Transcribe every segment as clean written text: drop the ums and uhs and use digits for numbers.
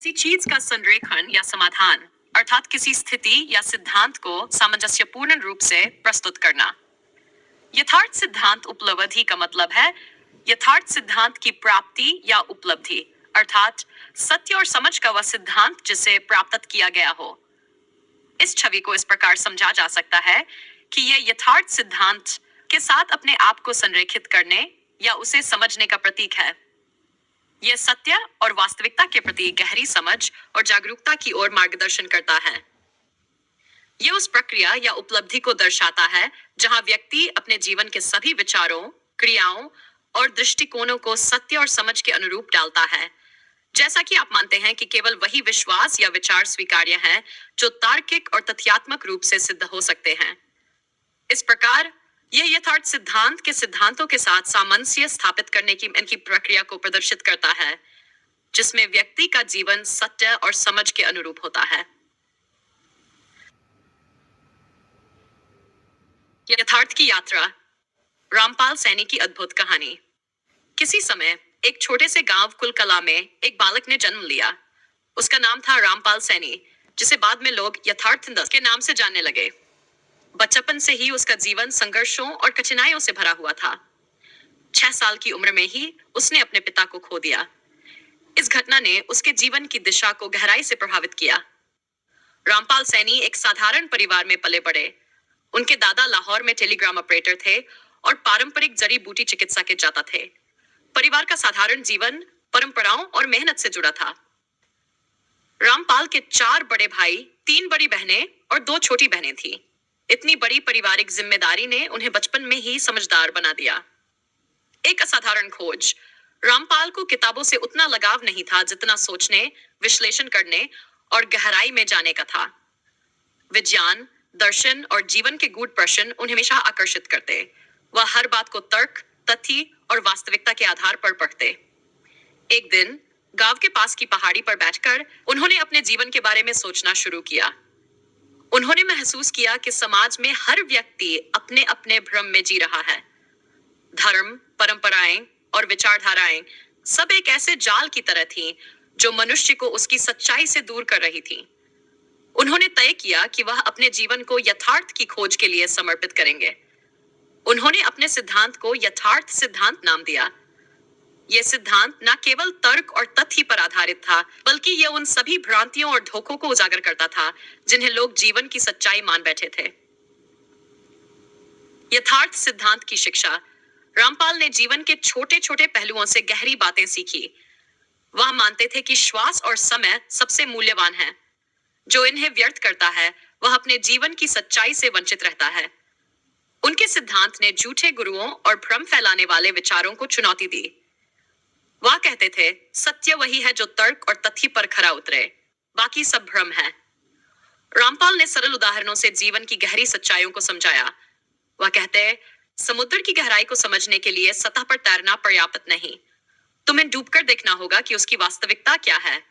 किसी चीज का संरेखण या समाधान अर्थात किसी स्थिति या सिद्धांत को सामंजस्यपूर्ण रूप से प्रस्तुत करना। यथार्थ सिद्धांत उपलब्धि का मतलब है यथार्थ सिद्धांत की प्राप्ति या उपलब्धि, अर्थात सत्य और समझ का वह सिद्धांत जिसे प्राप्त किया गया हो। इस छवि को इस प्रकार समझा जा सकता है कि यह यथार्थ सिद्धांत के साथ अपने आप को संरेखित करने या उसे समझने का प्रतीक है। यह सत्य और वास्तविकता के प्रति गहरी समझ और जागरूकता की ओर मार्गदर्शन करता है। यह उस प्रक्रिया या उपलब्धि को दर्शाता है जहां व्यक्ति अपने जीवन के सभी विचारों, क्रियाओं और दृष्टिकोणों को सत्य और समझ के अनुरूप डालता है। जैसा कि आप मानते हैं कि केवल वही विश्वास या विचार स्वीकार्य हैं जो तार्किक और तथ्यात्मक रूप से सिद्ध हो सकते हैं। इस प्रकार यह यथार्थ सिद्धांत के सिद्धांतों के साथ सामंजस्य स्थापित करने की इनकी प्रक्रिया को प्रदर्शित करता है, जिसमें व्यक्ति का जीवन सत्य और समझ के अनुरूप होता है। यथार्थ की यात्रा। रामपाल सैनी की अद्भुत कहानी। किसी समय एक छोटे से गांव कुलकला में एक बालक ने जन्म लिया। उसका नाम था रामपाल सैनी, जिसे बाद में लोग यथार्थ के नाम से जानने लगे। बचपन से ही उसका जीवन संघर्षों और कठिनाइयों से भरा हुआ था। 6 साल की उम्र में ही उसने अपने पिता को खो दिया। इस घटना ने उसके जीवन की दिशा को गहराई से प्रभावित किया। रामपाल सैनी एक साधारण परिवार में पले बड़े। उनके दादा लाहौर में टेलीग्राम ऑपरेटर थे और पारंपरिक जड़ी बूटी चिकित्सा के जाता थे। परिवार का साधारण जीवन परंपराओं और मेहनत से जुड़ा था। रामपाल के 4 बड़े भाई, 3 बड़ी बहनें और 2 छोटी बहनें थीं। इतनी बड़ी पारिवारिक जिम्मेदारी ने उन्हें बचपन में ही समझदार बना दिया। एक असाधारण खोज। रामपाल को किताबों से उतना लगाव नहीं था जितना सोचने, विश्लेषण करने और गहराई में जाने का था। विज्ञान, दर्शन और जीवन के गूढ़ प्रश्न उन्हें हमेशा आकर्षित करते। वह हर बात को तर्क, तथ्य और वास्तविकता के आधार पर पढ़ते। एक दिन गांव के पास की पहाड़ी पर बैठकर उन्होंने अपने जीवन के बारे में सोचना शुरू किया। उन्होंने महसूस किया कि समाज में हर व्यक्ति अपने अपने भ्रम में जी रहा है। धर्म, परंपराएं और विचारधाराएं सब एक ऐसे जाल की तरह थीं जो मनुष्य को उसकी सच्चाई से दूर कर रही थीं। उन्होंने तय किया कि वह अपने जीवन को यथार्थ की खोज के लिए समर्पित करेंगे। उन्होंने अपने सिद्धांत को यथार्थ सिद्धांत नाम दिया। यह सिद्धांत न केवल तर्क और तथ्य पर आधारित था, बल्कि यह उन सभी भ्रांतियों और धोखों को उजागर करता था जिन्हें लोग जीवन की सच्चाई मान बैठे थे। यथार्थ सिद्धांत की शिक्षा। रामपाल ने जीवन के छोटे छोटे पहलुओं से गहरी बातें सीखी। वह मानते थे कि श्वास और समय सबसे मूल्यवान है। जो इन्हें व्यर्थ करता है वह अपने जीवन की सच्चाई से वंचित रहता है। उनके सिद्धांत ने झूठे गुरुओं और भ्रम फैलाने वाले विचारों को चुनौती दी। वह कहते थे, सत्य वही है जो तर्क और तथ्य पर खरा उतरे, बाकी सब भ्रम है। रामपाल ने सरल उदाहरणों से जीवन की गहरी सच्चाइयों को समझाया। वह कहते, समुद्र की गहराई को समझने के लिए सतह पर तैरना पर्याप्त नहीं, तुम्हें डूबकर देखना होगा कि उसकी वास्तविकता क्या है।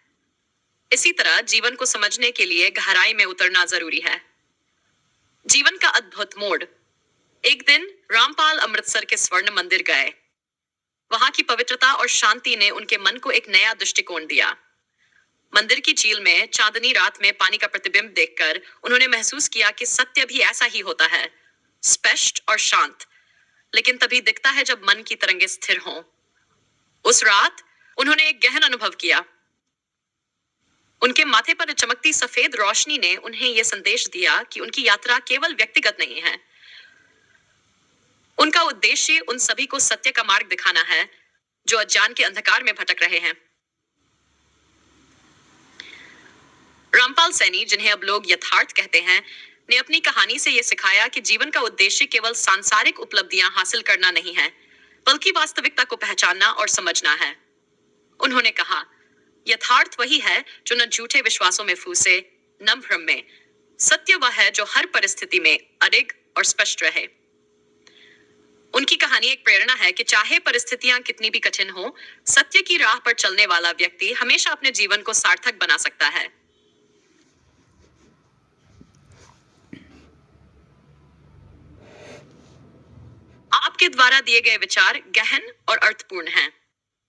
इसी तरह जीवन को समझने के लिए गहराई में उतरना जरूरी है। जीवन का अद्भुत मोड़। एक दिन रामपाल अमृतसर के स्वर्ण मंदिर गए। वहां की पवित्रता और शांति ने उनके मन को एक नया दृष्टिकोण दिया। मंदिर की झील में चांदनी रात में पानी का प्रतिबिंब देखकर उन्होंने महसूस किया कि सत्य भी ऐसा ही होता है, स्पष्ट और शांत, लेकिन तभी दिखता है जब मन की तरंगें स्थिर हों। उस रात उन्होंने एक गहन अनुभव किया। उनके माथे पर चमकती सफेद रोशनी ने उन्हें यह संदेश दिया कि उनकी यात्रा केवल व्यक्तिगत नहीं है। उनका उद्देश्य उन सभी को सत्य का मार्ग दिखाना है जो अज्ञान के अंधकार में भटक रहे हैं। रामपाल सैनी, जिन्हें अब लोग यथार्थ कहते हैं, ने अपनी कहानी से यह सिखाया कि जीवन का उद्देश्य केवल सांसारिक उपलब्धियां हासिल करना नहीं है, बल्कि वास्तविकता को पहचानना और समझना है। उन्होंने कहा, यथार्थ वही है जो न झूठे विश्वासों में फूसे, न भ्रम में। सत्य वह है जो हर परिस्थिति में अडिग और स्पष्ट रहे। उनकी कहानी एक प्रेरणा है कि चाहे परिस्थितियां कितनी भी कठिन हो, सत्य की राह पर चलने वाला व्यक्ति हमेशा अपने जीवन को सार्थक बना सकता है। आपके द्वारा दिए गए विचार गहन और अर्थपूर्ण हैं।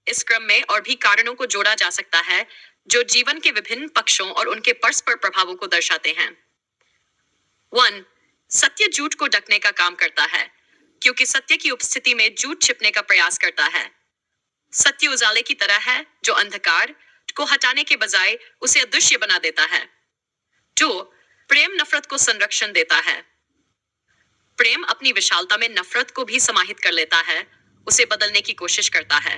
इस क्रम में और भी कारणों को जोड़ा जा सकता है जो जीवन के विभिन्न पक्षों और उनके परस्पर प्रभावों को दर्शाते हैं। 1. सत्य झूठ को ढकने का काम करता है, क्योंकि सत्य की उपस्थिति में झूठ छिपने का प्रयास करता है। सत्य उजाले की तरह है जो अंधकार को हटाने के बजाय उसे अदृश्य बना देता है। 2. प्रेम नफरत को संरक्षण देता है। प्रेम अपनी विशालता में नफरत को भी समाहित कर लेता है, उसे बदलने की कोशिश करता है।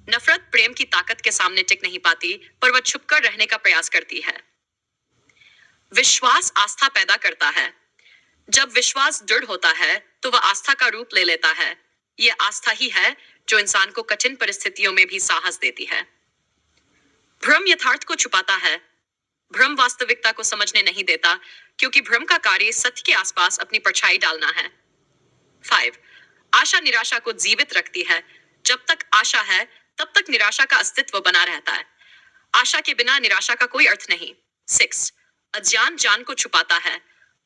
नफरत प्रेम की ताकत के सामने टिक नहीं पाती, पर वह छुपकर रहने का प्रयास करती है। विश्वास आस्था पैदा करता है। जब विश्वास दृढ़ होता है तो वह आस्था का रूप ले लेता है। यह आस्था ही है जो इंसान को कठिन परिस्थितियों में भी साहस देती है। भ्रम यथार्थ को छुपाता है। भ्रम वास्तविकता को समझने नहीं देता, क्योंकि भ्रम का कार्य सत्य के आसपास अपनी परछाई डालना है। 5. आशा निराशा को जीवित रखती है। जब तक आशा है तब तक निराशा का अस्तित्व बना रहता है। आशा के बिना निराशा का कोई अर्थ नहीं। 6. अज्ञान ज्ञान को छुपाता है।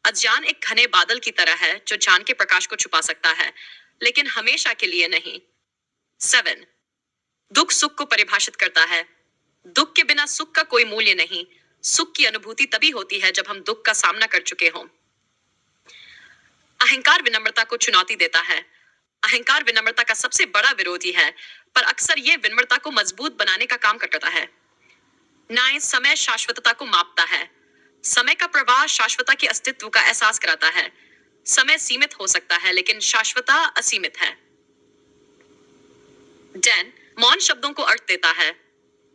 अज्ञान एक घने बादल की तरह है जो ज्ञान के प्रकाश को छुपा सकता है, लेकिन हमेशा के लिए नहीं। 7. दुख सुख को परिभाषित करता है। दुख के बिना सुख का कोई मूल्य नहीं। सुख की अनुभूति तभी होती है जब हम दुख का सामना कर चुके हों। अहंकार विनम्रता को चुनौती देता है। अहंकार विनम्रता का सबसे बड़ा विरोधी है, पर अक्सर यह विनम्रता को मजबूत बनाने का काम करता है। 9. समय शाश्वतता को मापता है। समय का प्रवाह शाश्वतता के अस्तित्व का एहसास कराता है। समय सीमित हो सकता है, लेकिन शाश्वतता असीमित है। 10. मौन शब्दों को अर्थ देता है।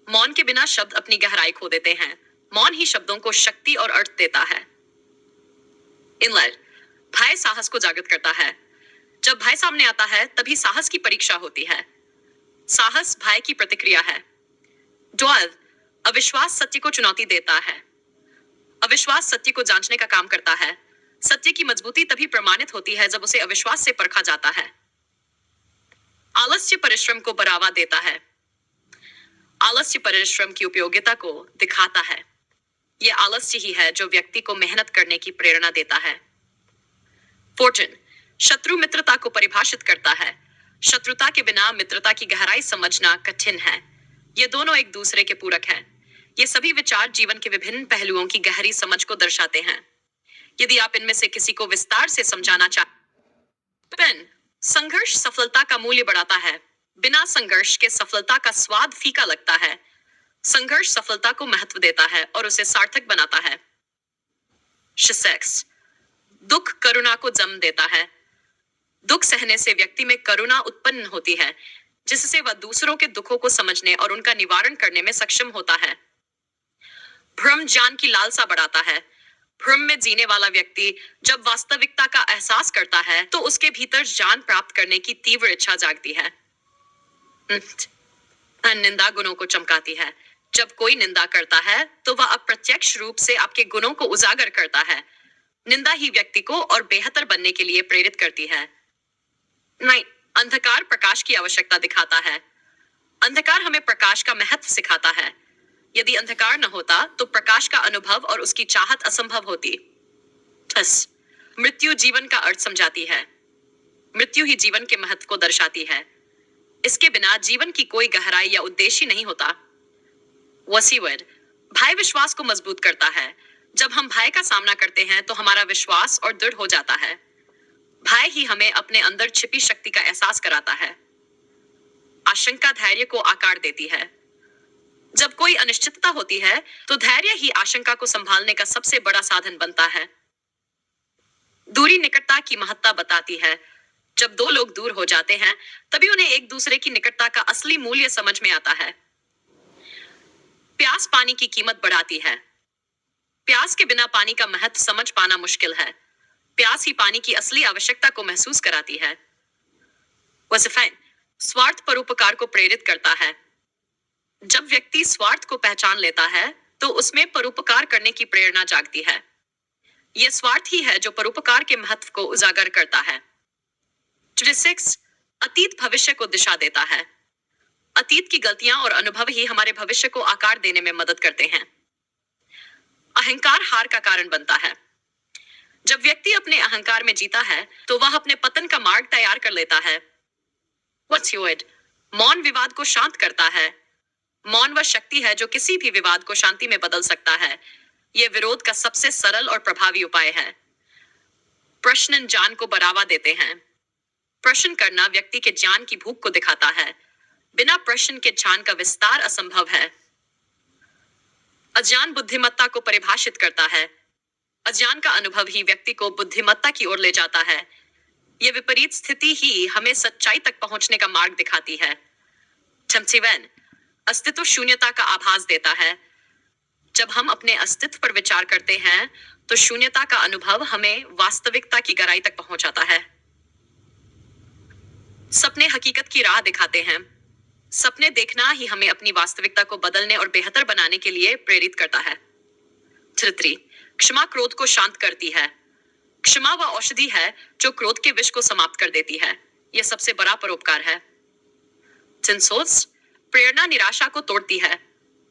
मौन के बिना शब्द अपनी गहराई खो देते हैं। मौन ही शब्दों को शक्ति और अर्थ देता है। इनलेट भय साहस को जागृत करता है। जब भय सामने आता है तभी साहस की परीक्षा होती है। साहस भय की प्रतिक्रिया है। 12. अविश्वास सत्य को चुनौती देता है। अविश्वास सत्य को जांचने का काम करता है। सत्य की मजबूती तभी प्रमाणित होती है जब उसे अविश्वास से परखा जाता है। आलस्य परिश्रम को बढ़ावा देता है। आलस्य परिश्रम की उपयोगिता को दिखाता है। यह आलस्य ही है जो व्यक्ति को मेहनत करने की प्रेरणा देता है। 14. शत्रु मित्रता को परिभाषित करता है। शत्रुता के बिना मित्रता की गहराई समझना कठिन है। ये दोनों एक दूसरे के पूरक हैं। ये सभी विचार जीवन के विभिन्न पहलुओं की गहरी समझ को दर्शाते हैं। यदि आप इनमें से किसी को विस्तार से समझाना चाहते हैं। संघर्ष सफलता का मूल्य बढ़ाता है। बिना संघर्ष के सफलता का स्वाद फीका लगता है। संघर्ष सफलता को महत्व देता है और उसे सार्थक बनाता है। 6. दुख करुणा को जन्म देता है। दुख सहने से व्यक्ति में करुणा उत्पन्न होती है, जिससे वह दूसरों के दुखों को समझने और उनका निवारण करने में सक्षम होता है। भ्रम ज्ञान की लालसा बढ़ाता है। भ्रम में जीने वाला व्यक्ति जब वास्तविकता का एहसास करता है तो उसके भीतर ज्ञान प्राप्त करने की तीव्र इच्छा जागती है। निंदा गुणों को चमकाती है। जब कोई निंदा करता है तो वह अप्रत्यक्ष रूप से आपके गुणों को उजागर करता है। निंदा ही व्यक्ति को और बेहतर बनने के लिए प्रेरित करती है। नहीं, अंधकार प्रकाश की आवश्यकता दिखाता है। अंधकार हमें प्रकाश का महत्व सिखाता है। यदि अंधकार न होता तो प्रकाश का अनुभव और उसकी चाहत असंभव होती। मृत्यु जीवन का अर्थ समझाती है। मृत्यु ही जीवन के महत्व को दर्शाती है। इसके बिना जीवन की कोई गहराई या उद्देश्य नहीं होता। वसीवड भय विश्वास को मजबूत करता है। जब हम भय का सामना करते हैं तो हमारा विश्वास और दृढ़ हो जाता है। भय ही हमें अपने अंदर छिपी शक्ति का एहसास कराता है। आशंका धैर्य को आकार देती है। जब कोई अनिश्चितता होती है तो धैर्य ही आशंका को संभालने का सबसे बड़ा साधन बनता है। दूरी निकटता की महत्ता बताती है। जब दो लोग दूर हो जाते हैं तभी उन्हें एक दूसरे की निकटता का असली मूल्य समझ में आता है। प्यास पानी की कीमत बढ़ाती है। प्यास के बिना पानी का महत्व समझ पाना मुश्किल है। प्यास ही पानी की असली आवश्यकता को महसूस कराती है। वसिफाइन स्वार्थ परोपकार को प्रेरित करता है। जब व्यक्ति स्वार्थ को पहचान लेता है तो उसमें परोपकार करने की प्रेरणा जागती है। यह स्वार्थ ही है जो परोपकार के महत्व को उजागर करता है। 6. अतीत भविष्य को दिशा देता है। अतीत की गलतियां और अनुभव ही हमारे भविष्य को आकार देने में मदद करते हैं। अहंकार हार का कारण बनता है। जब व्यक्ति अपने अहंकार में जीता है तो वह अपने पतन का मार्ग तैयार कर लेता है। मौन विवाद को शांत करता है। मौन वह शक्ति है जो किसी भी विवाद को शांति में बदल सकता है। यह विरोध का सबसे सरल और प्रभावी उपाय है। प्रश्न ज्ञान को बढ़ावा देते हैं। प्रश्न करना व्यक्ति के ज्ञान की भूख को दिखाता है। बिना प्रश्न के ज्ञान का विस्तार असंभव है। अज्ञान बुद्धिमत्ता को परिभाषित करता है। अज्ञान का अनुभव ही व्यक्ति को बुद्धिमत्ता की ओर ले जाता है। यह विपरीत स्थिति ही हमें सच्चाई तक पहुंचने का मार्ग दिखाती है। 21 अस्तित्व शून्यता का आभास देता है। जब हम अपने अस्तित्व पर विचार करते हैं तो शून्यता का अनुभव हमें वास्तविकता की गहराई तक पहुंचाता है। सपने हकीकत की राह दिखाते हैं। सपने देखना ही हमें अपनी वास्तविकता को बदलने और बेहतर बनाने के लिए प्रेरित करता है। धरित्री क्षमा क्रोध को शांत करती है। क्षमा वह औषधि है जो क्रोध के विष को समाप्त कर देती है। यह सबसे बड़ा परोपकार है। जिनसोस प्रेरणा निराशा को तोड़ती है।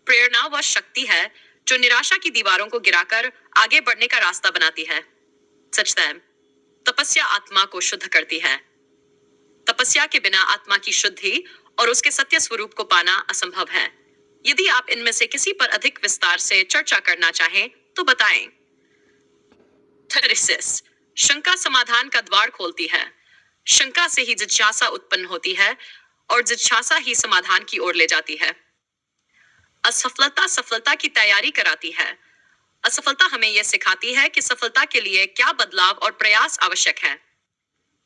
प्रेरणा वह शक्ति है जो निराशा की दीवारों को गिराकर आगे बढ़ने का रास्ता बनाती है। सचतैव तपस्या आत्मा को शुद्ध करती है। तपस्या के बिना आत्मा की शुद्धि और उसके सत्य स्वरूप को पाना असंभव है। यदि आप इनमें से किसी पर अधिक विस्तार से चर्चा करना चाहें तो बताएं। थेरेसिस शंका समाधान का द्वार खोलती है। शंका से ही जिज्ञासा उत्पन्न होती है और जिज्ञासा ही समाधान की ओर ले जाती है। असफलता सफलता की तैयारी कराती है। असफलता हमें यह सिखाती है कि सफलता के लिए क्या बदलाव और प्रयास आवश्यक है।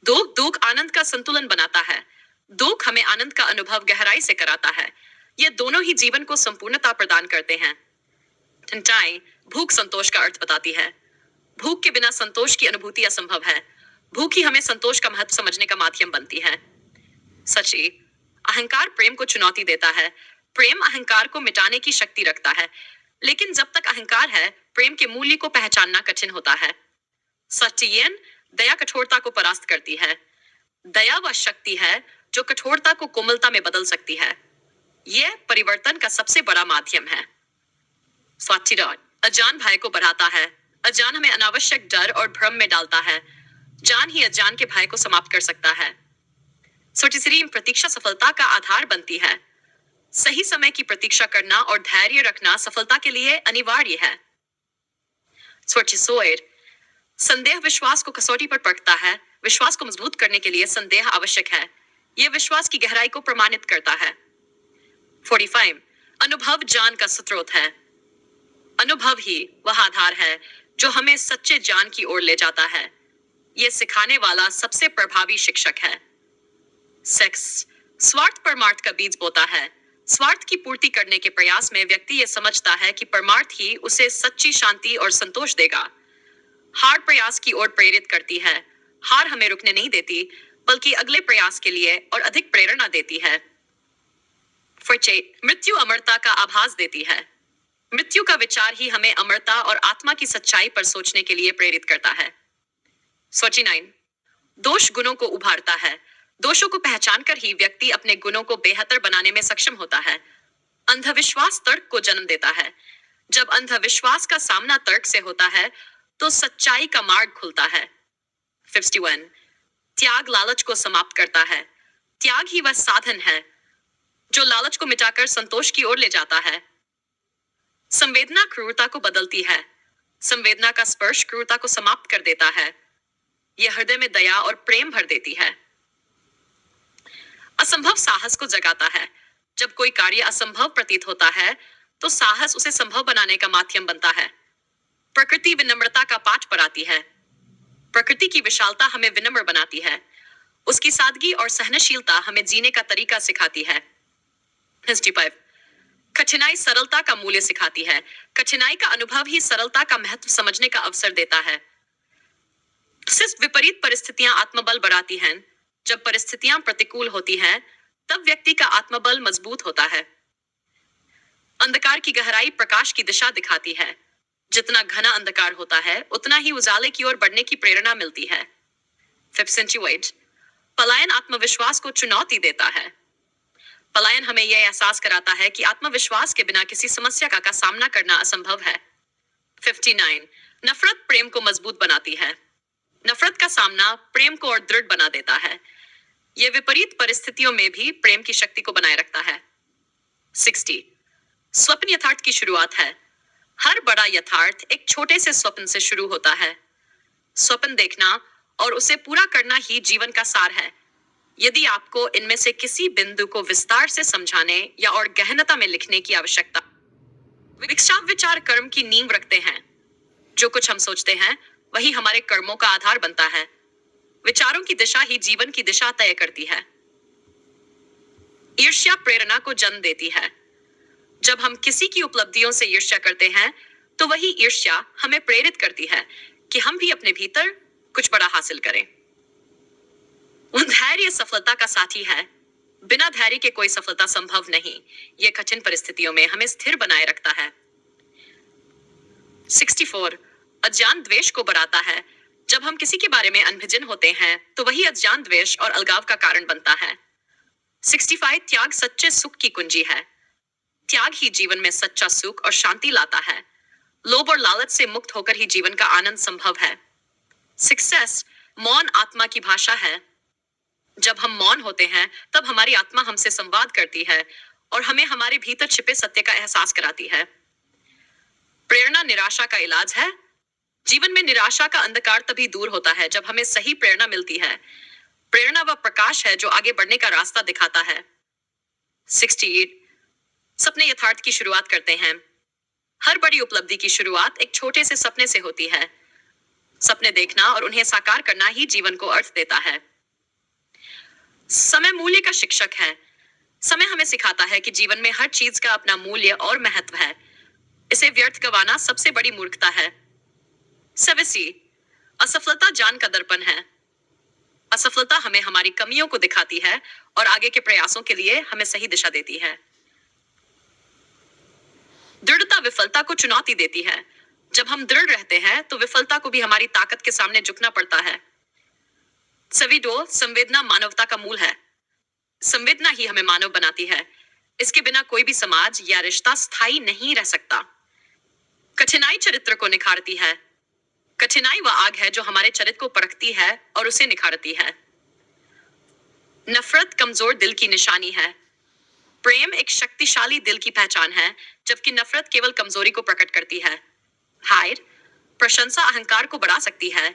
दुख आनंद का संतुलन बनाता है। दुख हमें आनंद का अनुभव गहराई से कराता है। ये दोनों ही जीवन को संपूर्णता प्रदान करते हैं। ठंडाई भूख संतोष का अर्थ बताती है। भूख के बिना संतोष की अनुभूति असंभव है। भूख ही हमें संतोष का महत्व समझने का माध्यम बनती है। सची अहंकार प्रेम को चुनौती देता है। प्रेम अहंकार को मिटाने की शक्ति रखता है, लेकिन जब तक अहंकार है प्रेम के मूल्य को पहचानना कठिन होता है। सचियन दया कठोरता को परास्त करती है। दया वह शक्ति है जो कठोरता को कोमलता में बदल सकती है। यह परिवर्तन का सबसे बड़ा माध्यम है। स्वातिराज अज्ञान भय को बढ़ाता है। अज्ञान हमें अनावश्यक डर और भ्रम में डालता है। ज्ञान ही अज्ञान के भय को समाप्त कर सकता है। सोटिसरी प्रतीक्षा सफलता का आधार बनती है। सही समय की प्रतीक्षा करना और धैर्य रखना सफलता के लिए अनिवार्य है। सोटिसोइड संदेह विश्वास को कसौटी पर परखता है। विश्वास को मजबूत करने के लिए संदेह आवश्यक है। यह विश्वास की गहराई को प्रमाणित करता है। 45 अनुभव ज्ञान का स्रोत है। अनुभव ही वह आधार है जो हमें सच्चे ज्ञान की ओर ले जाता है। यह सिखाने वाला सबसे प्रभावी शिक्षक है। सेक्स स्वार्थ परमार्थ का बीज बोता है। स्वार्थ की पूर्ति करने के प्रयास में व्यक्ति यह समझता है कि परमार्थ ही उसे सच्ची शांति और संतोष देगा। हार प्रयास की ओर प्रेरित करती है। हार हमें रुकने नहीं देती, बल्कि अगले प्रयास के लिए और अधिक प्रेरणा देती है। मृत्यु अमरता का आभास देती है। मृत्यु का विचार ही हमें अमरता और आत्मा की सच्चाई पर सोचने के लिए प्रेरित करता है। 49 दोष गुणों को उभारता है। दोषों को पहचान कर ही व्यक्ति अपने गुणों को बेहतर बनाने में सक्षम होता है। अंधविश्वास तर्क को जन्म देता है। जब अंधविश्वास का सामना तर्क से होता है तो सच्चाई का मार्ग खुलता है। 51 त्याग लालच को समाप्त करता है। त्याग ही वह साधन है जो लालच को मिटाकर संतोष की ओर ले जाता है। संवेदना क्रूरता को बदलती है। संवेदना का स्पर्श क्रूरता को समाप्त कर देता है। यह हृदय में दया और प्रेम भर देती है। असंभव साहस को जगाता है। जब कोई कार्य असंभव प्रतीत होता है तो साहस उसे संभव बनाने का माध्यम बनता है। प्रकृति विनम्रता का पाठ पढ़ाती है। प्रकृति की विशालता हमें विनम्र बनाती है। उसकी सादगी और सहनशीलता हमें जीने का तरीका सिखाती है। 55 कठिनाई सरलता का मूल्य सिखाती है। कठिनाई का अनुभव ही सरलता का महत्व समझने का अवसर देता है। सिर्फ विपरीत परिस्थितियां आत्मबल बढ़ाती हैं। जब परिस्थितियां प्रतिकूल होती हैं, तब व्यक्ति का आत्मबल मजबूत होता है। अंधकार की गहराई प्रकाश की दिशा दिखाती है। जितना घना अंधकार होता है, उतना ही उजाले की ओर बढ़ने की प्रेरणा मिलती है। 58 पलायन आत्मविश्वास को चुनौती देता है। पलायन हमें यह एहसास कराता है कि आत्मविश्वास के बिना किसी समस्या का सामना करना असंभव है। 59 नफरत प्रेम को मजबूत बनाती है। नफरत का सामना प्रेम को और दृढ़ बना देता है। यह विपरीत परिस्थितियों में भी प्रेम की शक्ति को बनाए रखता है। 60 स्वप्न यथार्थ की शुरुआत है। हर बड़ा यथार्थ एक छोटे से स्वप्न से शुरू होता है। स्वप्न देखना और उसे पूरा करना ही जीवन का सार है। यदि आपको इनमें से किसी बिंदु को विस्तार से समझाने या और गहनता में लिखने की आवश्यकता, विकसाव विचार कर्म की नींव रखते हैं। जो कुछ हम सोचते हैं वही हमारे कर्मों का आधार बनता है। विचारों की दिशा ही जीवन की दिशा तय करती है। ईर्ष्या प्रेरणा को जन्म देती है। जब हम किसी की उपलब्धियों से ईर्ष्या करते हैं तो वही ईर्ष्या हमें प्रेरित करती है कि हम भी अपने भीतर कुछ बड़ा हासिल करें। धैर्य सफलता का साथी है। बिना धैर्य के कोई सफलता संभव नहीं। यह कठिन परिस्थितियों में हमें स्थिर बनाए रखता है। 64 अज्ञान द्वेष को बढ़ाता है। जब हम किसी के बारे में अनभिजन होते हैं तो वही अज्ञान द्वेष और अलगाव का कारण बनता है। 65 त्याग सच्चे सुख की कुंजी है। त्याग ही जीवन में सच्चा सुख और शांति लाता है। लोभ और लालच से मुक्त होकर ही जीवन का आनंद संभव है। सक्सेस मौन आत्मा की भाषा है। जब हम मौन होते हैं तब हमारी आत्मा हमसे संवाद करती है और हमें हमारे भीतर छिपे सत्य का एहसास कराती है। प्रेरणा निराशा का इलाज है। जीवन में निराशा का अंधकार तभी दूर होता है जब हमें सही प्रेरणा मिलती है। प्रेरणा वह प्रकाश है जो आगे बढ़ने का रास्ता दिखाता है। 68 सपने यथार्थ की शुरुआत करते हैं। हर बड़ी उपलब्धि की शुरुआत एक छोटे से सपने से होती है। सपने देखना और उन्हें साकार करना ही जीवन को अर्थ देता है। समय मूल्य का शिक्षक है। समय हमें सिखाता है कि जीवन में हर चीज का अपना मूल्य और महत्व है। इसे व्यर्थ गंवाना सबसे बड़ी मूर्खता है। 70 असफलता जान का दर्पण है। असफलता हमें हमारी कमियों को दिखाती है और आगे के प्रयासों के लिए हमें सही दिशा देती है। दृढ़ता विफलता को चुनौती देती है। जब हम दृढ़ रहते हैं तो विफलता को भी हमारी ताकत के सामने झुकना पड़ता है। 72 संवेदना मानवता का मूल है। संवेदना ही हमें मानव बनाती है। इसके बिना कोई भी समाज या रिश्ता स्थायी नहीं रह सकता। कठिनाई चरित्र को निखारती है। कठिनाई वह आग है जो हमारे चरित्र को परखती है और उसे निखारती है। नफरत कमजोर दिल की निशानी है। प्रेम एक शक्तिशाली दिल की पहचान है, जबकि नफरत केवल कमजोरी को प्रकट करती है। हायर प्रशंसा अहंकार को बढ़ा सकती है।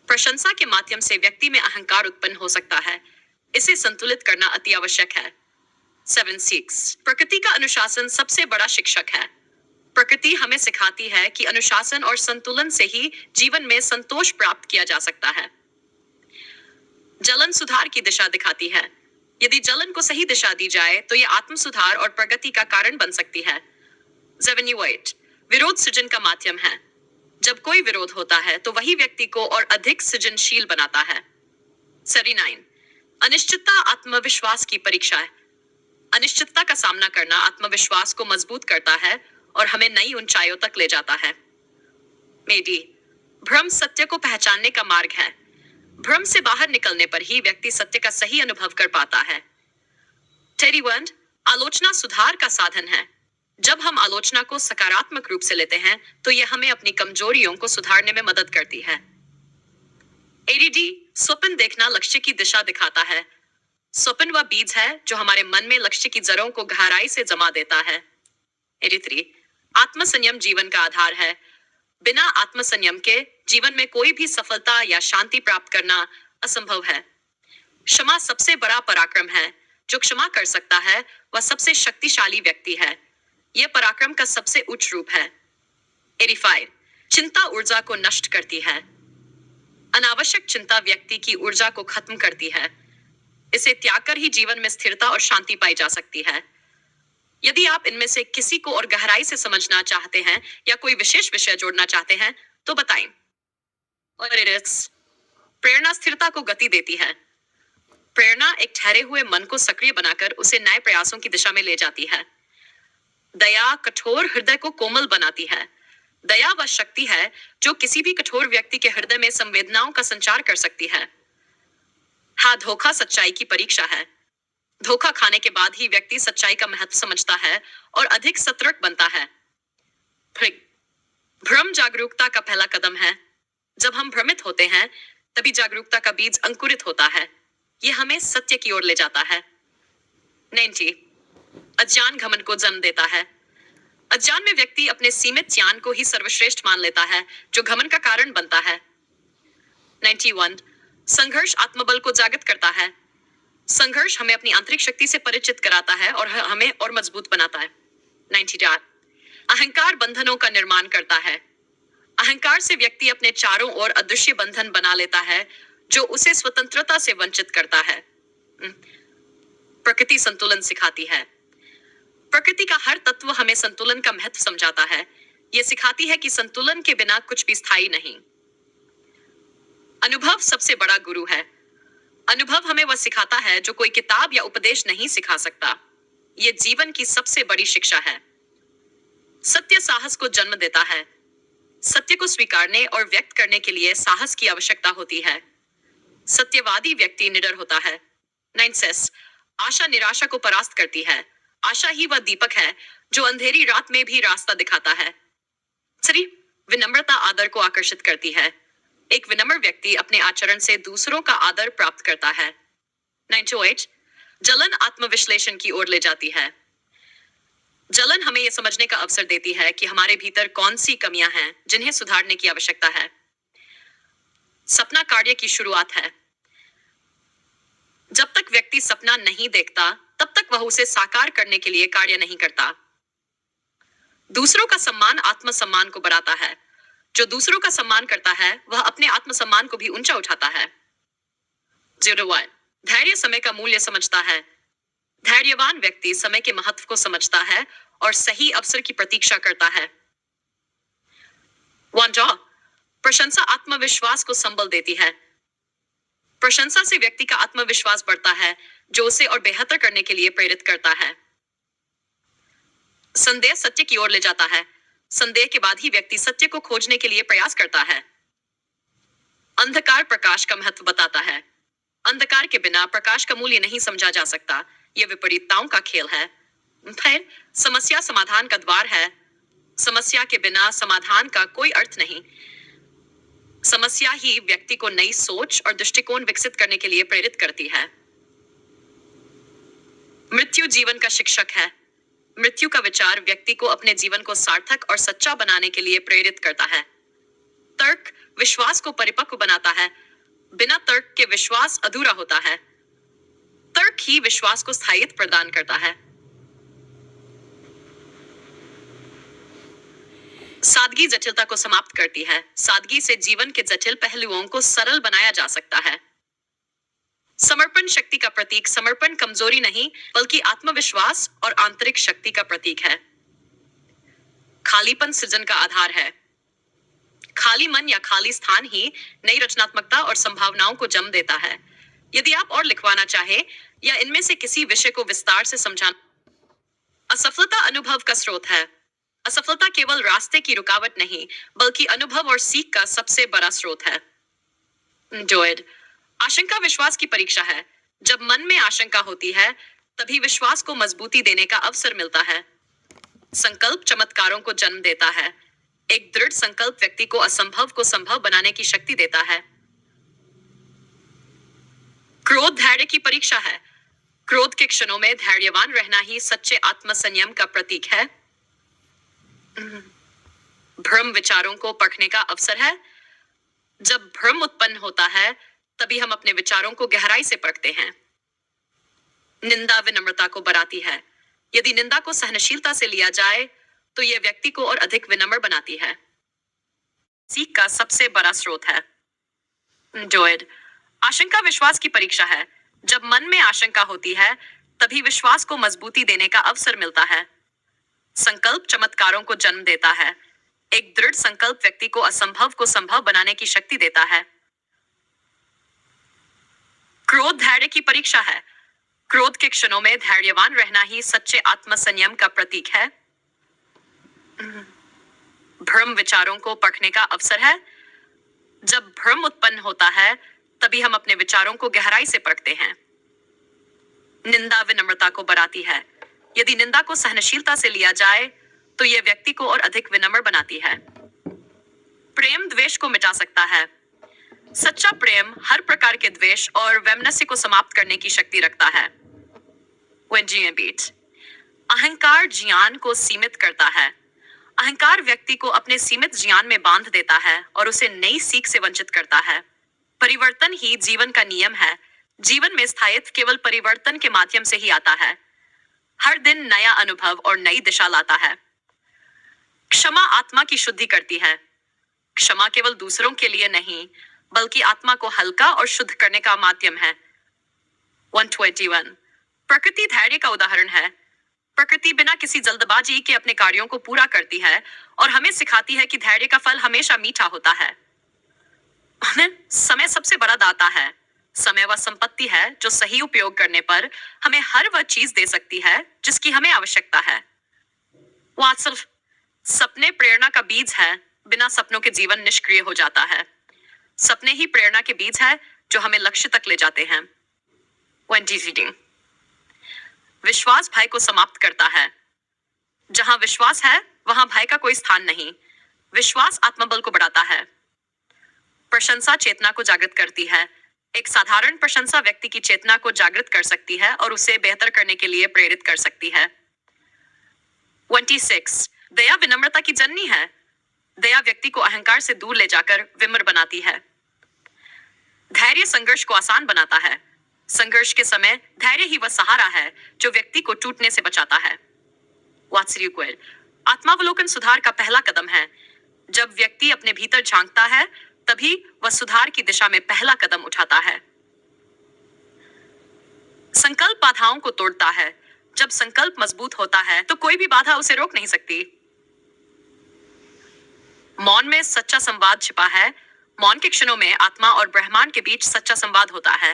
प्रशंसा के माध्यम से व्यक्ति में अहंकार उत्पन्न हो सकता है। इसे संतुलित करना अति आवश्यक है। 76 प्रकृति का अनुशासन सबसे बड़ा शिक्षक है। प्रकृति हमें सिखाती है कि अनुशासन और संतुलन से ही जीवन में संतोष प्राप्त किया जा सकता है। जलन सुधार की दिशा दिखाती है। यदि जलन को सही दिशा दी जाए तो यह आत्म सुधार और प्रगति का कारण बन सकती है। 78 विरोध सृजन का माध्यम है। जब कोई विरोध होता है तो वही व्यक्ति को और अधिक सृजनशील बनाता है। 79 अनिश्चितता आत्मविश्वास की परीक्षा है। अनिश्चितता का सामना करना आत्मविश्वास को मजबूत करता है और हमें नई ऊंचाइयों तक ले जाता है। मेडी भ्रम सत्य को पहचानने का मार्ग है। भ्रम से बाहर निकलने पर ही व्यक्ति सत्य का सही अनुभव कर पाता है। 31 आलोचना सुधार का साधन है। जब हम आलोचना को सकारात्मक रूप से लेते हैं तो यह हमें अपनी कमजोरियों को सुधारने में मदद करती है। 80 स्वप्न देखना लक्ष्य की दिशा दिखाता है। स्वप्न वह बीज है जो हमारे मन में लक्ष्य की जड़ों को गहराई से जमा देता है। 83 आत्मसंयम जीवन का आधार है। बिना आत्मसंयम के जीवन में कोई भी सफलता या शांति प्राप्त करना असंभव है। क्षमा सबसे बड़ा पराक्रम है। जो क्षमा कर सकता है वह सबसे शक्तिशाली व्यक्ति है। यह पराक्रम का सबसे उच्च रूप है। 85 चिंता ऊर्जा को नष्ट करती है। अनावश्यक चिंता व्यक्ति की ऊर्जा को खत्म करती है। इसे त्याग कर ही जीवन में स्थिरता और शांति पाई जा सकती है। यदि आप इनमें से किसी को और गहराई से समझना चाहते हैं या कोई विशेष विषय जोड़ना चाहते हैं तो बताएं। और प्रेरणा स्थिरता को गति देती है। प्रेरणा एक ठहरे हुए मन को सक्रिय बनाकर उसे नए प्रयासों की दिशा में ले जाती है। दया कठोर हृदय को कोमल बनाती है। दया वह शक्ति है जो किसी भी कठोर व्यक्ति के हृदय में संवेदनाओं का संचार कर सकती है। हाँ, धोखा सच्चाई की परीक्षा है। धोखा खाने के बाद ही व्यक्ति सच्चाई का महत्व समझता है और अधिक सतर्क बनता है। भ्रम जागरूकता का पहला कदम है। जब हम भ्रमित होते हैं तभी जागरूकता का बीज अंकुरित होता है। यह हमें सत्य की ओर ले जाता है। 90 अज्ञान घमंड को जन्म देता है। अज्ञान में व्यक्ति अपने सीमित ज्ञान को ही सर्वश्रेष्ठ मान लेता है, जो घमंड का कारण बनता है। 91 संघर्ष आत्मबल को जागृत करता है। संघर्ष हमें अपनी आंतरिक शक्ति से परिचित कराता है और हमें और मजबूत बनाता है। 92 अहंकार बंधनों का निर्माण करता है। अहंकार से व्यक्ति अपने चारों ओर अदृश्य बंधन बना लेता है, जो उसे स्वतंत्रता से वंचित करता है। प्रकृति संतुलन सिखाती है। प्रकृति का हर तत्व हमें संतुलन का महत्व समझाता है। यह सिखाती है कि संतुलन के बिना कुछ भी स्थायी नहीं। अनुभव सबसे बड़ा गुरु है। अनुभव हमें वह सिखाता है जो कोई किताब या उपदेश नहीं सिखा सकता। यह जीवन की सबसे बड़ी शिक्षा है। सत्य साहस को जन्म देता है। सत्य को स्वीकारने और व्यक्त करने के लिए साहस की आवश्यकता होती है। सत्यवादी व्यक्ति निडर होता है। 96 आशा निराशा को परास्त करती है। आशा ही वह दीपक है जो अंधेरी रात में भी रास्ता दिखाता है। सरी विनम्रता आदर को आकर्षित करती है। एक विनम्र व्यक्ति अपने आचरण से दूसरों का आदर प्राप्त करता है। 98 जलन आत्मविश्लेषण की ओर ले जाती है। जलन हमें यह समझने का अवसर देती है कि हमारे भीतर कौन सी कमियां हैं जिन्हें सुधारने की आवश्यकता है। सपना कार्य की शुरुआत है। जब तक व्यक्ति सपना नहीं देखता, तब तक वह उसे साकार करने के लिए कार्य नहीं करता। दूसरों का सम्मान आत्मसम्मान को बढ़ाता है। जो दूसरों का सम्मान करता है, वह अपने आत्मसम्मान को भी ऊंचा उठाता है। 01 धैर्य समय का मूल्य समझता है। धैर्यवान व्यक्ति समय के महत्व को समझता है और सही अवसर की प्रतीक्षा करता है। 1 प्रशंसा आत्मविश्वास को संबल देती है। प्रशंसा से व्यक्ति का आत्मविश्वास बढ़ता है, जो उसे और बेहतर करने के लिए प्रेरित करता है। संदेह सत्य की ओर ले जाता है। संदेह के बाद ही व्यक्ति सत्य को खोजने के लिए प्रयास करता है। अंधकार प्रकाश का महत्व बताता है। अंधकार के बिना प्रकाश का मूल्य नहीं समझा जा सकता। यह विपरीतताओं का खेल है। फिर समस्या समाधान का द्वार है। समस्या के बिना समाधान का कोई अर्थ नहीं। समस्या ही व्यक्ति को नई सोच और दृष्टिकोण विकसित करने के लिए प्रेरित करती है। मृत्यु जीवन का शिक्षक है। मृत्यु का विचार व्यक्ति को अपने जीवन को सार्थक और सच्चा बनाने के लिए प्रेरित करता है। तर्क विश्वास को परिपक्व बनाता है। बिना तर्क के विश्वास अधूरा होता है। तर्क ही विश्वास को स्थायित्व प्रदान करता है। सादगी जटिलता को समाप्त करती है। सादगी से जीवन के जटिल पहलुओं को सरल बनाया जा सकता है। समर्पण शक्ति का प्रतीक समर्पण कमजोरी नहीं, बल्कि आत्मविश्वास और आंतरिक शक्ति का प्रतीक है। खालीपन सृजन का आधार है। खाली मन या खाली स्थान ही नई रचनात्मकता और संभावनाओं को जन्म देता है। यदि आप और लिखवाना चाहे या इनमें से किसी विषय को विस्तार से समझाना। असफलता अनुभव का स्रोत है। असफलता केवल रास्ते की रुकावट नहीं, बल्कि अनुभव और सीख का सबसे बड़ा स्रोत है। जोएड आशंका विश्वास की परीक्षा है। जब मन में आशंका होती है, तभी विश्वास को मजबूती देने का अवसर मिलता है। संकल्प चमत्कारों को जन्म देता है। एक दृढ़ संकल्प व्यक्ति को असंभव को संभव बनाने की शक्ति देता है। क्रोध धैर्य की परीक्षा है। क्रोध के क्षणों में धैर्यवान रहना ही सच्चे आत्मसंयम का प्रतीक है। भ्रम विचारों को परखने का अवसर है। जब भ्रम उत्पन्न होता है, तभी हम अपने विचारों को गहराई से परखते हैं। निंदा विनम्रता को बढ़ाती है। यदि निंदा को सहनशीलता से लिया जाए, तो यह व्यक्ति को और अधिक विनम्र बनाती है। सीख का सबसे बड़ा स्रोत है। जोएड आशंका विश्वास की परीक्षा है। जब मन में आशंका होती है, तभी विश्वास को मजबूती देने का अवसर मिलता है। संकल्प चमत्कारों को जन्म देता है। एक दृढ़ संकल्प व्यक्ति को असंभव को संभव बनाने की शक्ति देता है। क्रोध धैर्य की परीक्षा है। क्रोध के क्षणों में धैर्यवान रहना ही सच्चे आत्मसंयम का प्रतीक है। भ्रम विचारों को परखने का अवसर है। जब भ्रम उत्पन्न होता है, तभी हम अपने विचारों को गहराई से परखते हैं। निंदा विनम्रता को बढ़ाती है। यदि निंदा को सहनशीलता से लिया जाए, तो यह व्यक्ति को और अधिक विनम्र बनाती है। प्रेम द्वेष को मिटा सकता है। सच्चा प्रेम हर प्रकार के द्वेष और वैमनस्य को समाप्त करने की शक्ति रखता है। अहंकार ज्ञान को सीमित करता है। अहंकार व्यक्ति को अपने सीमित ज्ञान में बांध देता है और उसे नई सीख से वंचित करता है। परिवर्तन ही जीवन का नियम है। जीवन में स्थायित्व केवल परिवर्तन के माध्यम से ही आता है। हर दिन नया अनुभव और नई दिशा लाता है। क्षमा आत्मा की शुद्धि करती है। क्षमा केवल दूसरों के लिए नहीं, बल्कि आत्मा को हल्का और शुद्ध करने का माध्यम है। 121 प्रकृति धैर्य का उदाहरण है। प्रकृति बिना किसी जल्दबाजी के अपने कार्यों को पूरा करती है और हमें सिखाती है कि धैर्य का फल हमेशा मीठा होता है। समय सबसे बड़ा दाता है। समय वह संपत्ति है जो सही उपयोग करने पर हमें हर वह चीज दे सकती है जिसकी हमें आवश्यकता है। वात्सल सपने प्रेरणा का बीज है। बिना सपनों के जीवन निष्क्रिय हो जाता है। सपने ही प्रेरणा के बीज है जो हमें लक्ष्य तक ले जाते हैं। 20 विश्वास भय को समाप्त करता है। जहां विश्वास है वहां भय का कोई स्थान नहीं। विश्वास आत्मबल को बढ़ाता है। प्रशंसा चेतना को जागृत करती है। एक साधारण प्रशंसा व्यक्ति की चेतना को जागृत कर सकती है और उसे बेहतर करने के लिए प्रेरित कर सकती है। 26 दया विनम्रता की जननी है। दया व्यक्ति को अहंकार से दूर ले जाकर विनम्र बनाती है। धैर्य संघर्ष को आसान बनाता है। संघर्ष के समय धैर्य ही वह सहारा है जो व्यक्ति को टूटने से बचाता है। वात्सल्य आत्मावलोकन सुधार का पहला कदम है। जब व्यक्ति अपने भीतर झांकता है तभी वह सुधार की दिशा में पहला कदम उठाता है। संकल्प बाधाओं को तोड़ता है। जब संकल्प मजबूत होता है तो कोई भी बाधा उसे रोक नहीं सकती। मौन में सच्चा संवाद छिपा है। मौन के क्षणों में आत्मा और ब्रह्मांड के बीच सच्चा संवाद होता है।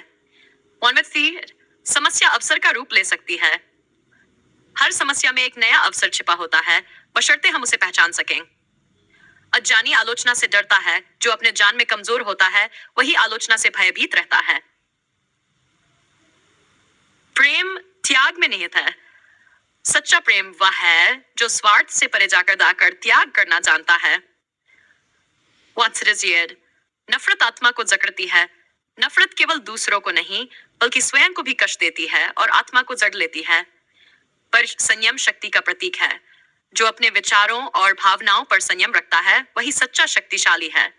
समस्या अवसर का रूप ले सकती है। हर समस्या में एक नया अवसर छिपा होता है, बशर्ते हम उसे पहचान सकें। अज्ञानी आलोचना से डरता है। जो अपने जान में कमजोर होता है वही आलोचना से भयभीत रहता है। प्रेम त्याग में निहित है। सच्चा प्रेम वह है जो स्वार्थ से परे जाकर त्याग करना जानता है। नफरत आत्मा को जकड़ती है। नफरत केवल दूसरों को नहीं बल्कि स्वयं को भी कष्ट देती है और आत्मा को जड़ लेती है। पर संयम शक्ति का प्रतीक है। जो अपने विचारों और भावनाओं पर संयम रखता है वही सच्चा शक्तिशाली है।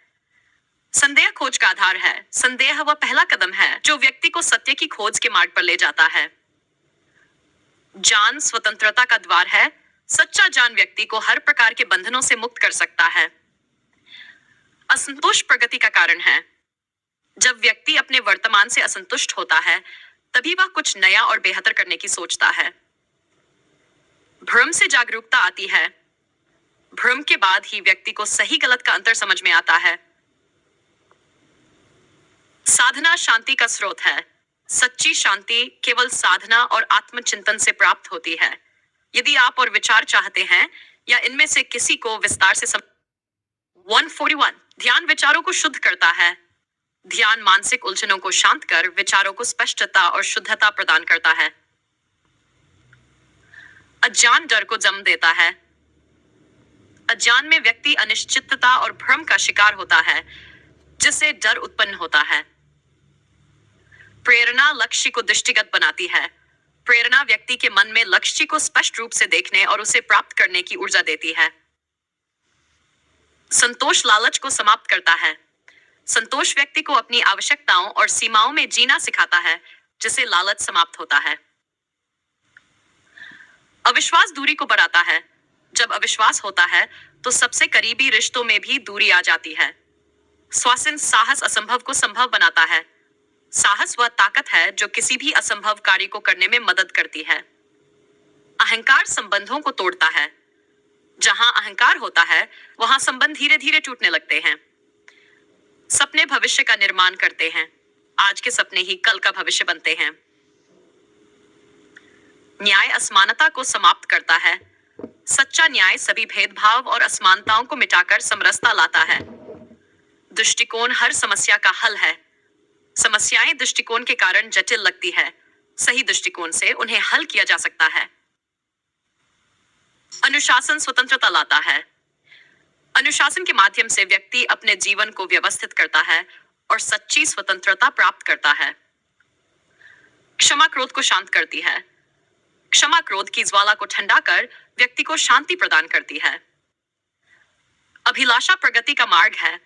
संदेह खोज का आधार है। संदेह वह पहला कदम है जो व्यक्ति को सत्य की खोज के मार्ग पर ले जाता है। ज्ञान स्वतंत्रता का द्वार है। सच्चा ज्ञान व्यक्ति को हर प्रकार के बंधनों से मुक्त कर सकता है। असंतोष प्रगति का कारण है। जब व्यक्ति अपने वर्तमान से असंतुष्ट होता है तभी वह कुछ नया और बेहतर करने की सोचता है। भ्रम से जागरूकता आती है। भ्रम के बाद ही व्यक्ति को सही गलत का अंतर समझ में आता है। साधना शांति का स्रोत है। सच्ची शांति केवल साधना और आत्मचिंतन से प्राप्त होती है। यदि आप और विचार चाहते हैं या इनमें से किसी को विस्तार से 141 ध्यान विचारों को शुद्ध करता है। ध्यान मानसिक उलझनों को शांत कर विचारों को स्पष्टता और शुद्धता प्रदान करता है। अज्ञान डर को जन्म देता है। अज्ञान में व्यक्ति अनिश्चितता और भ्रम का शिकार होता है जिससे डर उत्पन्न होता है। प्रेरणा लक्ष्य को दृष्टिगत बनाती है। प्रेरणा व्यक्ति के मन में लक्ष्य को स्पष्ट रूप से देखने और उसे प्राप्त करने की ऊर्जा देती है। संतोष लालच को समाप्त करता है। संतोष व्यक्ति को अपनी आवश्यकताओं और सीमाओं में जीना सिखाता है जिससे लालच समाप्त होता है। अविश्वास दूरी को बढ़ाता है। जब अविश्वास होता है तो सबसे करीबी रिश्तों में भी दूरी आ जाती है। स्वासिन साहस असंभव को संभव बनाता है। साहस वह ताकत है जो किसी भी असंभव कार्य को करने में मदद करती है। अहंकार संबंधों को तोड़ता है। जहां अहंकार होता है वहां संबंध धीरे धीरे टूटने लगते हैं। सपने भविष्य का निर्माण करते हैं। आज के सपने ही कल का भविष्य बनते हैं। न्याय असमानता को समाप्त करता है। सच्चा न्याय सभी भेदभाव और असमानताओं को मिटाकर समरसता लाता है। दृष्टिकोण हर समस्या का हल है। समस्याएं दृष्टिकोण के कारण जटिल लगती है। सही दृष्टिकोण से उन्हें हल किया जा सकता है। अनुशासन स्वतंत्रता लाता है। अनुशासन के माध्यम से व्यक्ति अपने जीवन को व्यवस्थित करता है और सच्ची स्वतंत्रता प्राप्त करता है। क्षमा क्रोध को शांत करती है। क्षमा क्रोध की ज्वाला को ठंडा कर व्यक्ति को शांति प्रदान करती है। अभिलाषा प्रगति का मार्ग है।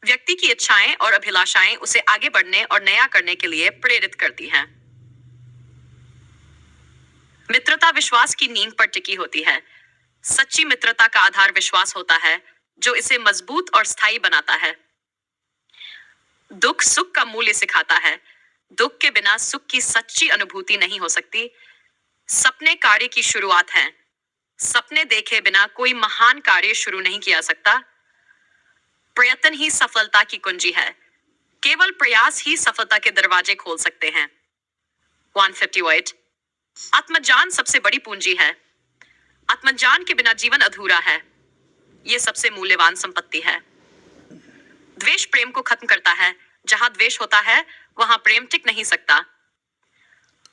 व्यक्ति की इच्छाएं और अभिलाषाएं उसे आगे बढ़ने और नया करने के लिए प्रेरित करती हैं। मित्रता विश्वास की नींव पर टिकी होती है। सच्ची मित्रता का आधार विश्वास होता है, जो इसे मजबूत और स्थायी बनाता है। दुख सुख का मूल्य सिखाता है। दुख के बिना सुख की सच्ची अनुभूति नहीं हो सकती। सपने कार्य की शुरुआत हैं। सपने देखे बिना कोई महान कार्य शुरू नहीं किया सकता। प्रयत्न ही सफलता की कुंजी है। केवल प्रयास ही सफलता के दरवाजे खोल सकते हैं। 158 आत्मज्ञान सबसे बड़ी पूंजी है। आत्मज्ञान के बिना जीवन अधूरा है। यह सबसे मूल्यवान संपत्ति है। द्वेष प्रेम को खत्म करता है। जहां द्वेष होता है वहां प्रेम टिक नहीं सकता।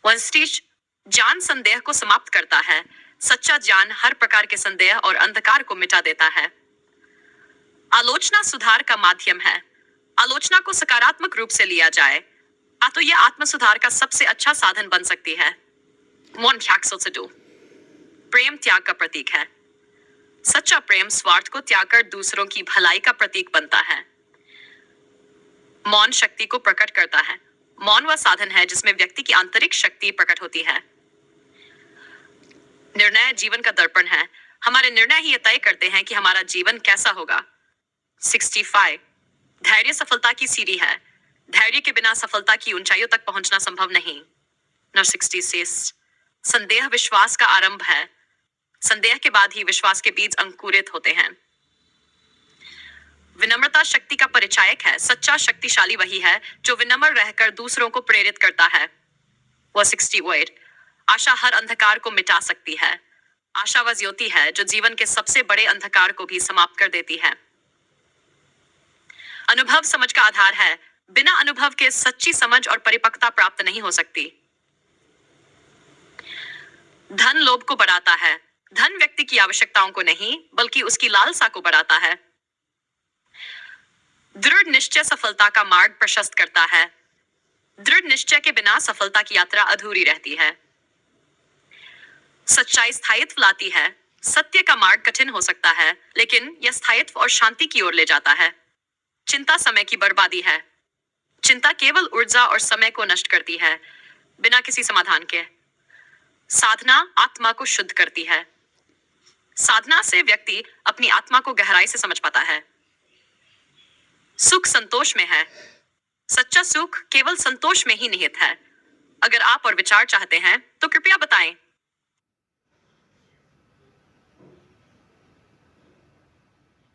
वंस्टिज ज्ञान संदेह को समाप्त करता है। सच्चा ज्ञान हर प्रकार के संदेह और अंधकार को मिटा देता है। आलोचना सुधार का माध्यम है। आलोचना को सकारात्मक रूप से लिया जाए तो यह आत्म सुधार का सबसे अच्छा साधन बन सकती है। प्रेम त्याग का प्रतीक है। सच्चा प्रेम स्वार्थ को त्याग कर दूसरों की भलाई का प्रतीक बनता है। मौन शक्ति को प्रकट करता है। मौन वह साधन है जिसमें व्यक्ति की आंतरिक शक्ति प्रकट होती है। निर्णय जीवन का दर्पण है। हमारे निर्णय ही यह तय करते हैं कि हमारा जीवन कैसा होगा। 65 धैर्य सफलता की सीढ़ी है। धैर्य के बिना सफलता की ऊंचाइयों तक पहुंचना संभव नहीं। 66 संदेह विश्वास का आरंभ है। संदेह के बाद ही विश्वास के बीज अंकुरित होते हैं। विनम्रता शक्ति का परिचायक है। सच्चा शक्तिशाली वही है जो विनम्र रहकर दूसरों को प्रेरित करता है। वह 68 आशा हर अंधकार को मिटा सकती है। आशा वह ज्योति है जो जीवन के सबसे बड़े अंधकार को भी समाप्त कर देती है। अनुभव समझ का आधार है। बिना अनुभव के सच्ची समझ और परिपक्वता प्राप्त नहीं हो सकती। धन लोभ को बढ़ाता है। धन व्यक्ति की आवश्यकताओं को नहीं बल्कि उसकी लालसा को बढ़ाता है। दृढ़ निश्चय सफलता का मार्ग प्रशस्त करता है। दृढ़ निश्चय के बिना सफलता की यात्रा अधूरी रहती है। सच्चाई स्थायित्व लाती है। सत्य का मार्ग कठिन हो सकता है, लेकिन यह स्थायित्व और शांति की ओर ले जाता है। चिंता समय की बर्बादी है। चिंता केवल ऊर्जा और समय को नष्ट करती है, बिना किसी समाधान के। साधना आत्मा को शुद्ध करती है। साधना से व्यक्ति अपनी आत्मा को गहराई से समझ पाता है। सुख संतोष में है। सच्चा सुख केवल संतोष में ही निहित है। अगर आप और विचार चाहते हैं तो कृपया बताएं।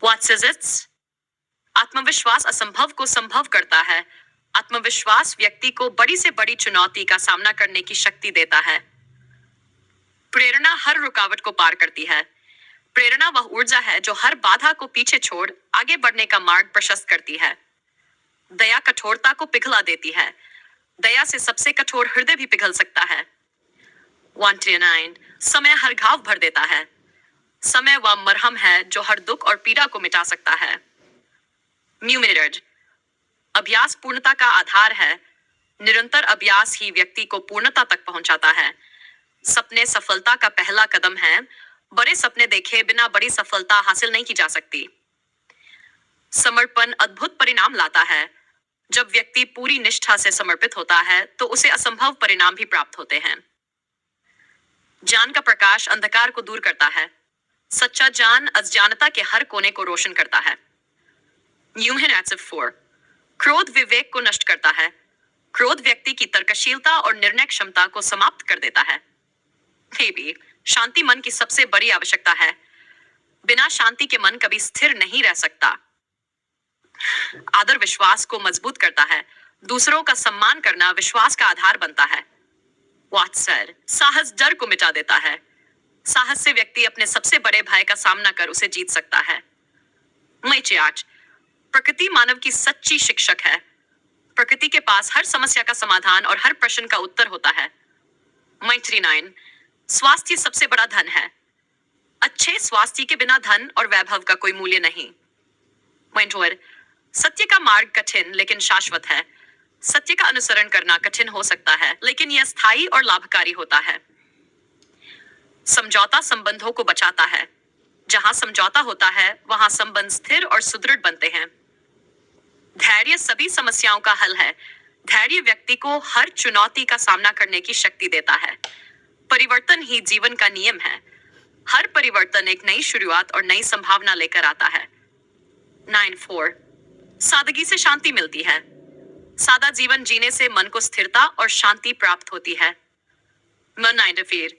What says it? आत्मविश्वास असंभव को संभव करता है। आत्मविश्वास व्यक्ति को बड़ी से बड़ी चुनौती का सामना करने की शक्ति देता है। प्रेरणा हर रुकावट को पार करती है। प्रेरणा वह ऊर्जा है जो हर बाधा को पीछे छोड़ आगे बढ़ने का मार्ग प्रशस्त करती है। दया कठोरता को पिघला देती है। दया से सबसे कठोर हृदय भी पिघल सकता है। 109 समय हर घाव भर देता है। समय वह मरहम है जो हर दुख और पीड़ा को मिटा सकता है। न्यूमिनेटेड अभ्यास पूर्णता का आधार है। निरंतर अभ्यास ही व्यक्ति को पूर्णता तक पहुंचाता है। सपने सफलता का पहला कदम है। बड़े सपने देखे बिना बड़ी सफलता हासिल नहीं की जा सकती। समर्पण अद्भुत परिणाम लाता है। जब व्यक्ति पूरी निष्ठा से समर्पित होता है तो उसे असंभव परिणाम भी प्राप्त होते हैं। ज्ञान का प्रकाश अंधकार को दूर करता है। सच्चा ज्ञान अज्ञानता के हर कोने को रोशन करता है। ह्यूमन 4 क्रोध विवेक को नष्ट करता है। क्रोध व्यक्ति की तर्कशीलता और निर्णय क्षमता को समाप्त कर देता है। भी शांति मन की सबसे बड़ी आवश्यकता है। बिना शांति के मन कभी स्थिर नहीं रह सकता। आदर विश्वास को मजबूत करता है। दूसरों का सम्मान करना विश्वास का आधार बनता है। वात्सर साहस डर को मिटा देता है। साहस से व्यक्ति अपने सबसे बड़े भय का सामना कर उसे जीत सकता है। मैचियाच प्रकृति मानव की सच्ची शिक्षक है। प्रकृति के पास हर समस्या का समाधान और हर प्रश्न का उत्तर होता है। 99 स्वास्थ्य सबसे बड़ा धन है। अच्छे स्वास्थ्य के बिना धन और वैभव का कोई मूल्य नहीं। 1 सत्य का मार्ग कठिन लेकिन शाश्वत है। सत्य का अनुसरण करना कठिन हो सकता है, लेकिन यह स्थायी और लाभकारी होता है। समझौता संबंधों को बचाता है। जहां समझौता होता है वहां संबंध स्थिर और सुदृढ़ बनते हैं। धैर्य सभी समस्याओं का हल है। धैर्य व्यक्ति को हर चुनौती का सामना करने की शक्ति देता है। परिवर्तन ही जीवन का नियम है। हर परिवर्तन एक नई शुरुआत और नई संभावना लेकर आता है। 9.4 सादगी से शांति मिलती है। सादा जीवन जीने से मन को स्थिरता और शांति प्राप्त होती है। 9.5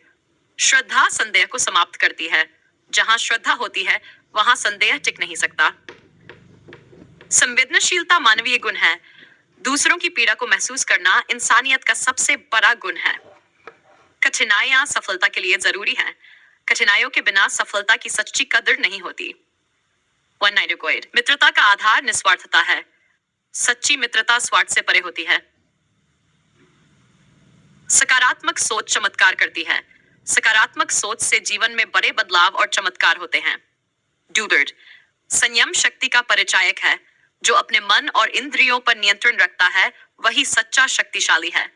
श्रद्धा संदेह को समाप्त करती है। जहां श्रद्धा होती है वहां संदेह टिक नहीं सकता। संवेदनशीलता मानवीय गुण है। दूसरों की पीड़ा को महसूस करना इंसानियत का सबसे बड़ा गुण है। कठिनाइयां सफलता के लिए जरूरी हैं। कठिनाइयों के बिना सफलता की सच्ची कदर नहीं होती। 1.9 मित्रता का आधार निस्वार्थता है। सच्ची मित्रता स्वार्थ से परे होती है। सकारात्मक सोच चमत्कार करती है। सकारात्मक सोच से जीवन में बड़े बदलाव और चमत्कार होते हैं। डूबर्ड संयम शक्ति का परिचायक है। जो अपने मन और इंद्रियों पर नियंत्रण रखता है वही सच्चा शक्तिशाली है।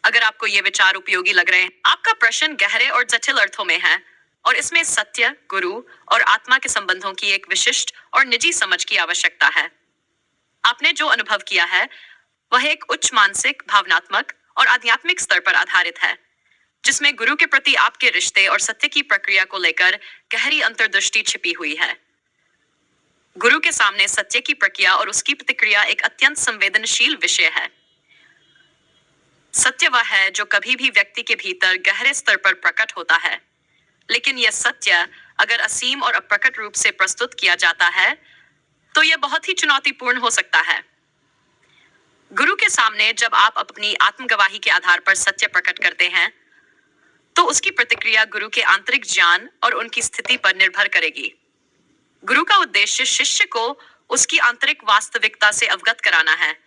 अगर आपको ये विचार उपयोगी लग रहे हैं, आपका प्रश्न गहरे और जटिल अर्थों में है और इसमें सत्य, गुरु और आत्मा के संबंधों की एक विशिष्ट और निजी समझ की आवश्यकता है। आपने जो अनुभव किया है वह एक उच्च मानसिक, भावनात्मक और आध्यात्मिक स्तर पर आधारित है, जिसमें गुरु के प्रति आपके रिश्ते और सत्य की प्रक्रिया को लेकर गहरी अंतर्दृष्टि छिपी हुई है। गुरु के सामने सत्य की प्रक्रिया और उसकी प्रतिक्रिया एक अत्यंत संवेदनशील विषय है। सत्य वह है जो कभी भी व्यक्ति के भीतर गहरे स्तर पर प्रकट होता है, लेकिन यह सत्य अगर असीम और अप्रकट रूप से प्रस्तुत किया जाता है तो यह बहुत ही चुनौतीपूर्ण हो सकता है। गुरु के सामने जब आप अपनी आत्मगवाही के आधार पर सत्य प्रकट करते हैं तो उसकी प्रतिक्रिया गुरु के आंतरिक ज्ञान और उनकी स्थिति पर निर्भर करेगी। गुरु का उद्देश्य शिष्य को उसकी आंतरिक वास्तविकता से अवगत कराना है,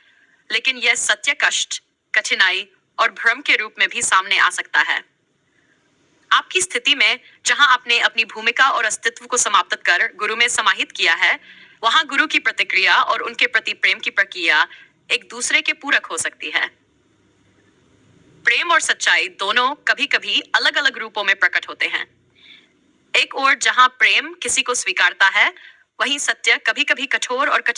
लेकिन यह सत्य कष्ट, कठिनाई और भ्रम के रूप में भी सामने आ सकता है। आपकी स्थिति में जहां आपने अपनी भूमिका और अस्तित्व को समाप्त कर गुरु में समाहित किया है, वहां गुरु की प्रतिक्रिया और उनके प्रति प्रेम की प्रक्रिया एक दूसरे के पूरक हो सकती है। प्रेम और सच्चाई दोनों कभी-कभी अलग-अलग रूपों में प्रकट होते हैं। एक ओर जहां प्रेम किसी को स्वीकारता है, वहीं सत्य कभी-कभी कठोर और कठिन